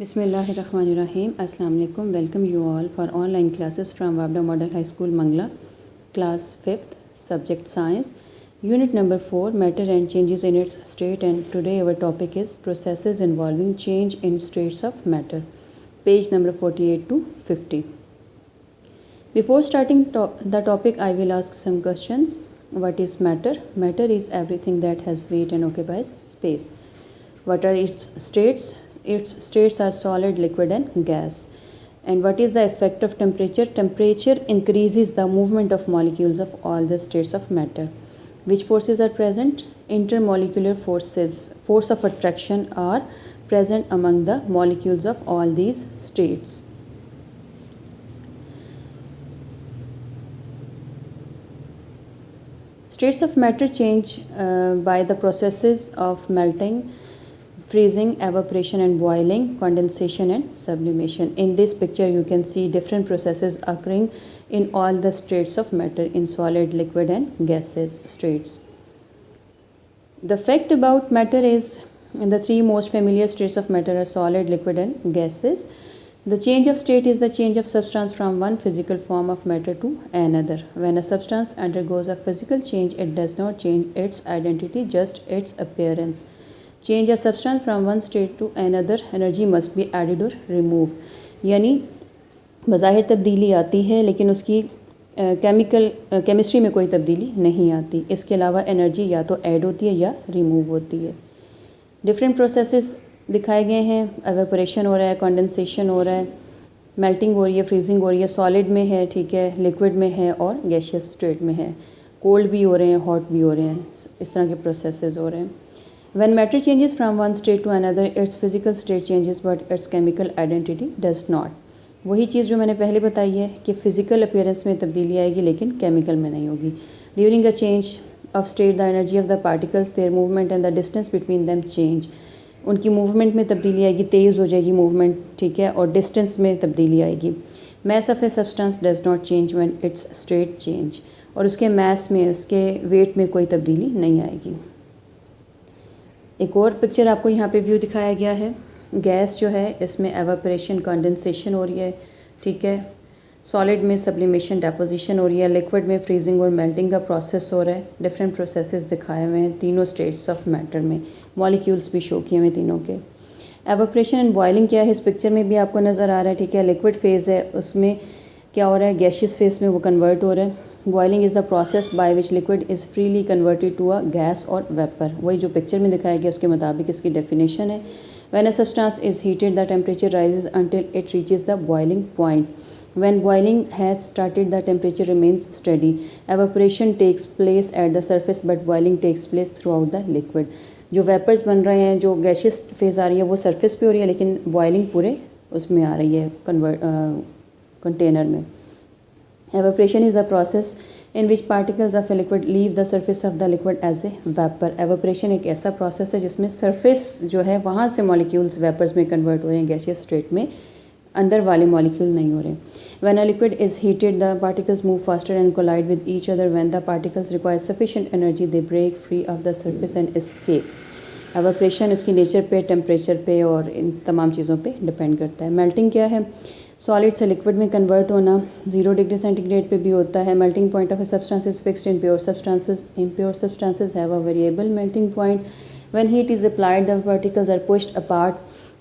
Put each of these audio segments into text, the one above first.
Bismillahirrahmanirrahim. Assalamu alaikum. Welcome you all for online classes from Wabda Model High School, Mangla. Class 5th, Subject Science. Unit number 4, Matter and Changes in its State. And today our topic is Processes Involving Change in States of Matter. Page number 48 to 50. Before starting the topic, I will ask some questions. What is matter? Matter is everything that has weight and occupies space. What are its states? Its states are solid, liquid and gas. And what is the effect of temperature? Temperature increases the movement of molecules of all the states of matter. Which forces are present? Intermolecular forces, force of attraction are present among the molecules of all these states. States of matter change by the processes of melting, freezing, evaporation and boiling, condensation and sublimation. In this picture you can see different processes occurring in all the states of matter, in solid, liquid and gaseous states. The fact about matter is the three most familiar states of matter are solid, liquid and gases. The change of state is the change of substance from one physical form of matter to another. When a substance undergoes a physical change, it does not change its identity, just its appearance. Change a substance from one state to another, energy must be added or removed. यानी बज़ाहिर तब्दीली आती है लेकिन उसकी chemistry में कोई तब्दीली नहीं आती. इसके अलावा एनर्जी या तो ऐड होती है या रिमूव होती है. डिफरेंट प्रोसेसेस दिखाए गए हैं. एवेपोरेशन हो रहा है, कंडेंसेशन हो रहा है, मेल्टिंग हो रही है, फ्रीजिंग हो रही है, सॉलिड में है, ठीक है, लिक्विड में है और गैसियस स्टेट में है. कोल्ड भी हो रहे हैं, हॉट भी हो रहे हैं. इस तरह के प्रोसेसेस हो रहे हैं. When matter changes from one state to another, its physical state changes but its chemical identity does not. वही चीज़ जो मैंने पहले बताई है कि फिजिकल अपीयरेंस में तब्दीली आएगी लेकिन केमिकल में नहीं होगी. During a change of state the energy of the particles, there movement and the distance between them change. उनकी मूवमेंट में तब्दीली आएगी, तेज़ हो जाएगी मूवमेंट, ठीक है, और डिस्टेंस में तब्दीली आएगी. Mass of a substance does not change when it's state change. और उसके मैस में, उसके वेट में कोई तब्दीली नहीं आएगी. एक और पिक्चर आपको यहाँ पे व्यू दिखाया गया है. गैस जो है इसमें एवापोरेशन, कंडेंसेशन हो रही है, ठीक है. सॉलिड में सब्लिमेशन, डेपोजिशन हो रही है. लिक्विड में फ्रीजिंग और मेल्टिंग का प्रोसेस हो रहा है. डिफरेंट प्रोसेसेस दिखाए हुए हैं तीनों स्टेट्स ऑफ मैटर में. मॉलिक्यूल्स भी शो किए हुए तीनों के. एवापोरेशन एंड बॉइलिंग क्या है इस पिक्चर में भी आपको नज़र आ रहा है, ठीक है. लिक्विड फेज़ है, उसमें क्या हो रहा है, गैसियस फेज़ में वो कन्वर्ट हो रहा है. Boiling is the process by which liquid is freely converted to a gas और वेपर. वही जो पिक्चर में दिखाया गया उसके मुताबिक इसकी डेफिनेशन है. When a substance is heated the temperature rises until it reaches the boiling point. When boiling has started the temperature remains steady. Evaporation takes place at the surface but boiling takes place throughout the liquid. जो vapours बन रहे हैं, जो gaseous phase आ रही है वो surface पे हो रही है लेकिन बॉइलिंग पूरे उसमें आ रही है कंटेनर में. Evaporation is the process in which particles of a liquid leave the surface of the liquid as a vapor. Evaporation एक ऐसा process है जिसमें surface जो है वहाँ से molecules vapors में convert हो रहे हैं, gaseous state में, अंदर वाले molecule नहीं हो रहे. When a liquid is heated, the particles move faster and collide with each other. When the particles require sufficient energy, they break free of the surface and escape. Evaporation इसकी nature पे, temperature पे और इन तमाम चीज़ों पे depend करता है. Melting क्या है? सॉलिड से लिक्विड में कन्वर्ट होना. 0 डिग्री सेंटीग्रेड पे भी होता है. Melting point of a substance is fixed in pure substances. Impure substances have a variable melting point. When heat is applied the particles are pushed apart.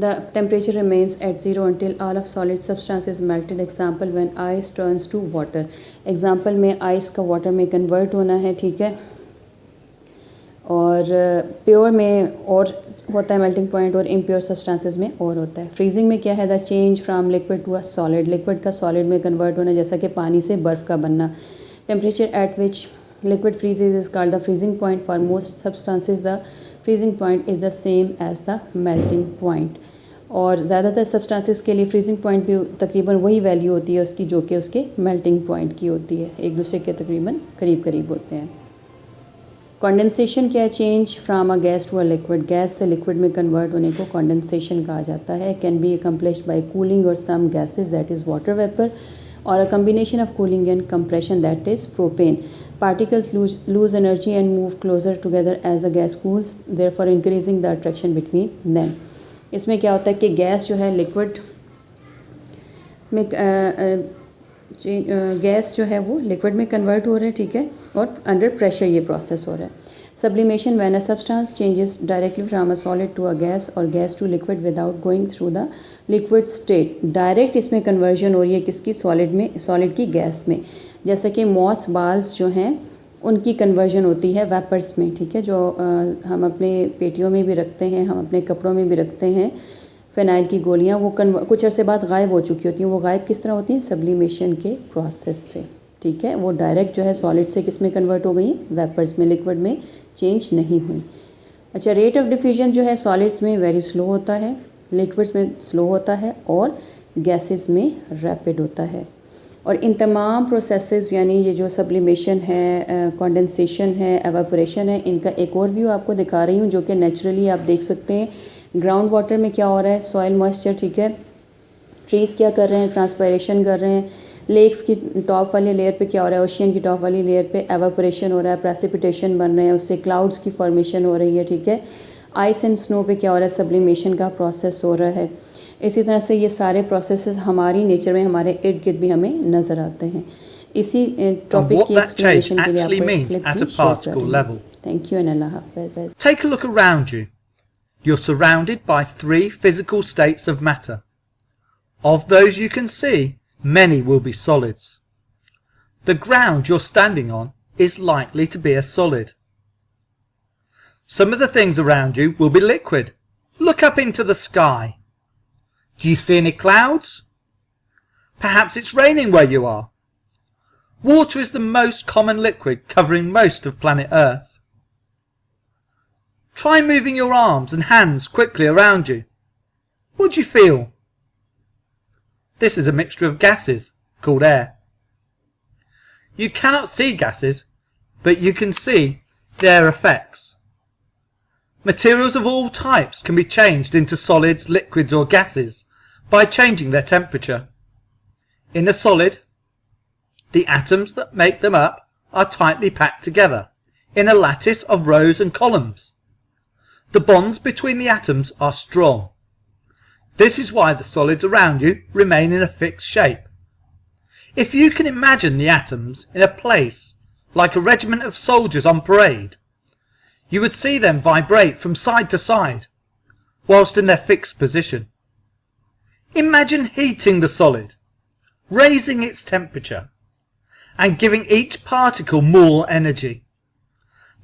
The temperature remains at 0 until all of solid substance is melted. Example when ice turns to water. Example में ice का water में convert होना है, ठीक है. और pure में और होता है मेल्टिंग पॉइंट और इम्प्योर सब्सटेंसेस में और होता है. फ्रीजिंग में क्या है, the change from liquid to a solid. Liquid का सॉलिड में कन्वर्ट होना, जैसा कि पानी से बर्फ़ का बनना. Temperature at which liquid freezes is called the freezing point. For most substances the freezing point is the same as the melting point. और ज़्यादातर सब्सटेंसेस के लिए फ्रीजिंग पॉइंट भी तकरीबन वही वैल्यू होती है उसकी जो कि उसके मेल्टिंग पॉइंट की होती है. एक दूसरे के तकरीबन करीब करीब होते हैं. कंडेंसेशन क्या है, change from a gas to a liquid. Gas से लिक्विड में कन्वर्ट होने को कंडेंसेशन कहा जाता है. Can be accomplished by cooling और some gases that is water vapour और a combination of cooling and compression that is propane. Particles lose energy and move closer together as the gas cools, therefore increasing the attraction between them. इसमें क्या होता है कि gas जो है liquid में gas जो है वो लिक्विड में कन्वर्ट हो रहा है, ठीक है, और अंडर प्रेशर ये प्रोसेस हो रहा है। Sublimation when a substance changes directly from a solid to a gas और gas to liquid without going through the liquid state. Direct इसमें कन्वर्जन हो रही है किसकी, सॉलिड में, सॉलिड की गैस में। जैसे कि मॉथ्स बाल्स जो हैं उनकी कन्वर्जन होती है वेपर्स में, ठीक है, जो हम अपने पेटियों में भी रखते हैं, हम अपने कपड़ों में भी रखते हैं। फ़िनाइल की गोलियाँ वो कुछ अर्से बाद गायब हो चुकी होती हैं। वो गायब किस तरह होती हैं, सब्लिमेशन के प्रोसेस से, ठीक है। वो डायरेक्ट जो है सॉलिड से किस में कन्वर्ट हो गई, वेपर्स में, लिक्विड में चेंज नहीं हुई। अच्छा, रेट ऑफ डिफ्यूजन जो है सॉलिड्स में वेरी स्लो होता है, लिक्विड्स में स्लो होता है और गैसेस में रैपिड होता है। और इन तमाम प्रोसेसेस यानी ये जो सब्लिमेशन है, कंडेंसेशन है, एवापोरेशन है, इनका एक और व्यू आपको दिखा रही हूँ जो कि नेचुरली आप देख सकते हैं। ग्राउंड वाटर में क्या हो रहा है, सॉइल मॉइस्चर, ठीक है, ट्रीज़ क्या कर रहे हैं, ट्रांसपायरेशन कर रहे हैं। लेक्स की टॉप वाली लेयर पे क्या हो रहा है, ओशियन की टॉप वाली लेयर पे एवापोरेशन हो रहा है, प्रेसिपिटेशन बन रहे हैं, उससे क्लाउड्स की फॉर्मेशन हो रही है, ठीक है। आइस एंड स्नो पे क्या हो रहा है, सब्लिमेशन का प्रोसेस हो रहा है। इसी तरह से ये सारे प्रोसेसेस हमारी नेचर में, हमारे इर्द गिर्द भी हमें नज़र आते हैं। इसी टॉपिक की एक्सप्लेनेशन के लिए आपको थैंक यू एंड अल्लाह हाफ़िज़। Take a look around you. You're surrounded by 3 physical states of matter. Of those you can see, many will be solids. The ground you're standing on is likely to be a solid. Some of the things around you will be liquid. Look up into the sky. Do you see any clouds? Perhaps it's raining where you are. Water is the most common liquid covering most of planet Earth. Try moving your arms and hands quickly around you. What do you feel? This is a mixture of gases called air. You cannot see gases, but you can see their effects. Materials of all types can be changed into solids, liquids or gases by changing their temperature. In a solid, the atoms that make them up are tightly packed together in a lattice of rows and columns. The bonds between the atoms are strong. This is why the solids around you remain in a fixed shape. If you can imagine the atoms in a place like a regiment of soldiers on parade, you would see them vibrate from side to side whilst in their fixed position. Imagine heating the solid, raising its temperature and giving each particle more energy.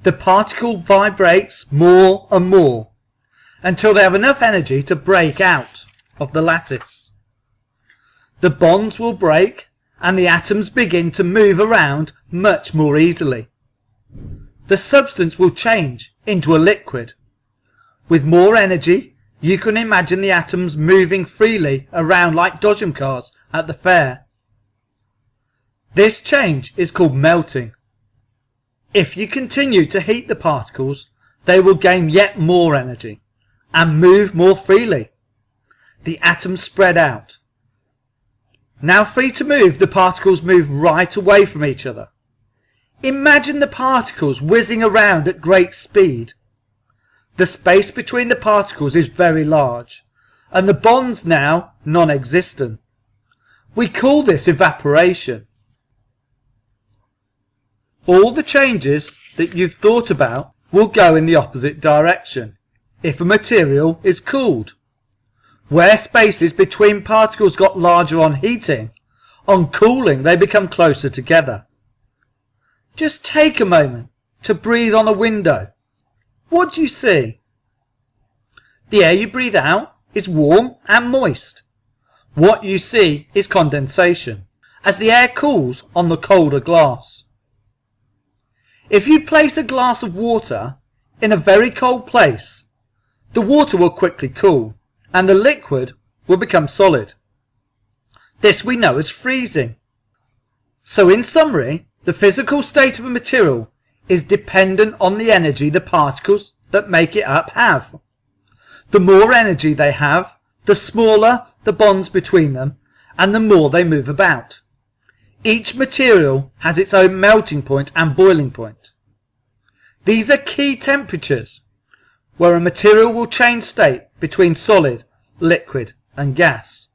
The particle vibrates more and more until they have enough energy to break out of the lattice. The bonds will break and the atoms begin to move around much more easily. The substance will change into a liquid. With more energy, you can imagine the atoms moving freely around like dodgem cars at the fair. This change is called melting. If you continue to heat the particles, they will gain yet more energy and move more freely. The atoms spread out. Now free to move, the particles move right away from each other. Imagine the particles whizzing around at great speed. The space between the particles is very large, and the bonds now non-existent. We call this evaporation. All the changes that you've thought about will go in the opposite direction if a material is cooled. Where spaces between particles got larger on heating, on cooling they become closer together. Just take a moment to breathe on a window. What do you see? The air you breathe out is warm and moist. What you see is condensation as the air cools on the colder glass. If you place a glass of water in a very cold place, the water will quickly cool and the liquid will become solid. This we know as freezing. So in summary, the physical state of a material is dependent on the energy the particles that make it up have. The more energy they have, the smaller the bonds between them and the more they move about. Each material has its own melting point and boiling point. These are key temperatures. where a material will change state between solid, liquid and gas.